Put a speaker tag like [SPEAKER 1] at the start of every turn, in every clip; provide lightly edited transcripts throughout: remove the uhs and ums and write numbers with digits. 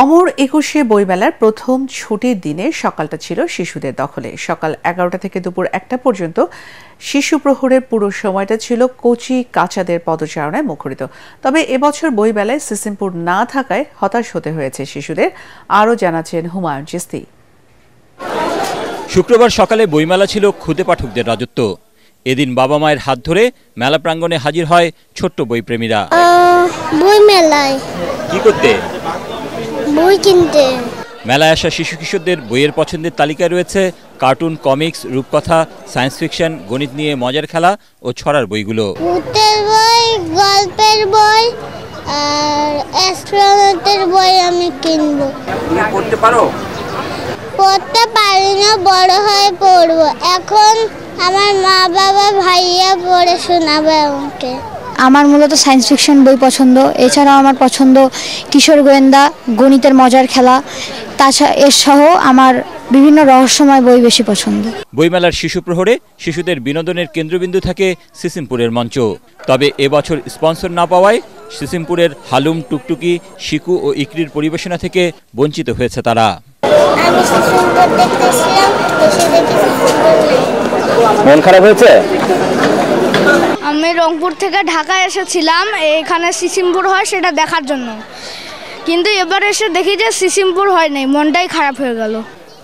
[SPEAKER 1] অমর একুশে বইমেলার প্রথম ছুটির দিনে সকালটা ছিল শিশুদের দখলে। সকাল 11টা থেকে দুপুর 1টা পর্যন্ত শিশু প্রহরের পুরো সময়টা ছিল কচি কাচাদের পদচারণায় মুখরিত। তবে এবছর বইমেলায় সিসিমপুর না থাকায় হতাশ হতে হয়েছে শিশুদের। আরও জানাচ্ছেন হুমায়ুন চিস্তি।
[SPEAKER 2] শুক্রবার সকালে বইমেলা ছিল খুদে পাঠকদের রাজত্ব। এদিন বাবা মায়ের হাত ধরে মেলা প্রাঙ্গণে হাজির হয় ছোট্ট বইপ্রেমীরা।
[SPEAKER 3] বই মেলায়
[SPEAKER 2] কি করতে?
[SPEAKER 3] বই কিনতে।
[SPEAKER 2] মেলায় আসা শিশু কিশোরদের বইয়ের পছন্দের তালিকায় রয়েছে কার্টুন, কমিক্স, রূপকথা, সায়েন্স ফিকশন, গণিত নিয়ে মজার খেলা ও ছড়ার বইগুলো।
[SPEAKER 3] ভূতের বই, গল্পের বই আর অ্যাস্ট্রোনটের বই আমি কিনবো।
[SPEAKER 2] তুমি পড়তে পারো?
[SPEAKER 3] পড়তে পারি না, বড় হয়ে পড়বো। এখন আমার মা বাবা ভাইয়া পড়ে শোনাবে আমাকে।
[SPEAKER 4] আমার মূলত সায়েন্স ফিকশন বই পছন্দ। এছাড়াও আমার পছন্দ কিশোর গোয়েন্দা, গণিতের মজার খেলা। তাছাড়া এর সহ আমার বিভিন্ন রহস্যময় বই বেশি পছন্দ।
[SPEAKER 2] বইমেলার শিশু প্রহরে শিশুদের বিনোদনের কেন্দ্রবিন্দু থাকে সিসিমপুরের মঞ্চ। তবে এবছর স্পন্সর না পাওয়ায় সিসিমপুরের হালুম, টুকটুকি, শিকু ও ইকরির পরিবেশনা থেকে বঞ্চিত হয়েছে তারা।
[SPEAKER 3] আমি সিসিমপুর দেখতেছিলাম, এসে দেখি সিসিমপুর নেই।
[SPEAKER 2] মন খারাপ হয়েছে?
[SPEAKER 5] আমি রংপুর থেকে ঢাকা এসেছিলাম এখানে সিসিমপুর হয় সেটা দেখার জন্য, কিন্তু এবার এসে দেখি যে সিসিমপুর হয় নাই, মনটাই খারাপ হয়ে গেল।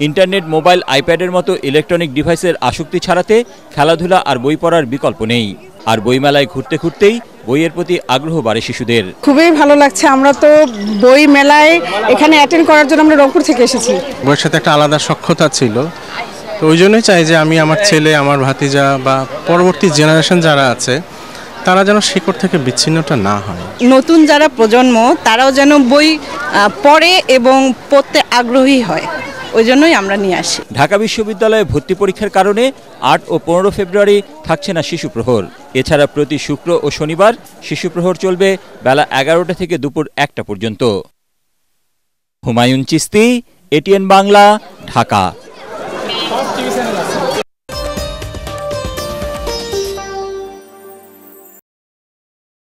[SPEAKER 2] ইন্টারনেট, মোবাইল, আইপ্যাডের মতো ইলেকট্রনিক ডিভাইসের আসক্তি ছাড়াতে খেলাধুলা আর বই পড়ার বিকল্প নেই। আর বইমেলায় ঘুরতে ঘুরতেই বইয়ের প্রতি আগ্রহ বাড়ে শিশুদের।
[SPEAKER 6] খুবই ভালো লাগছে। আমরা তো বই মেলায় এখানে অ্যাটেন্ড করার জন্য আমরা রংপুর থেকে এসেছি।
[SPEAKER 7] বইয়ের সাথে একটা আলাদা সখ্যতা ছিল, তো ওই জন্যই চাই যে আমি আমার ছেলে, আমার ভাতিজা বা পরবর্তী জেনারেশন যারা আছে তারা যেন শিকড় থেকে বিচ্ছিন্নটা না হয়।
[SPEAKER 6] নতুন যারা প্রজন্ম তারাও যেন বই পড়ে এবং পড়তে আগ্রহী হয়, ওই জন্যই আমরা নিয়ে আসি।
[SPEAKER 2] ঢাকা বিশ্ববিদ্যালয়ে ভর্তি পরীক্ষার কারণে 8 ও 15 ফেব্রুয়ারি থাকছে না শিশু প্রহর। এছাড়া প্রতি শুক্র ও শনিবার শিশু প্রহর চলবে বেলা 11টা থেকে দুপুর 1টা পর্যন্ত। হুমায়ুন চিস্তি, এটিএন বাংলা, ঢাকা।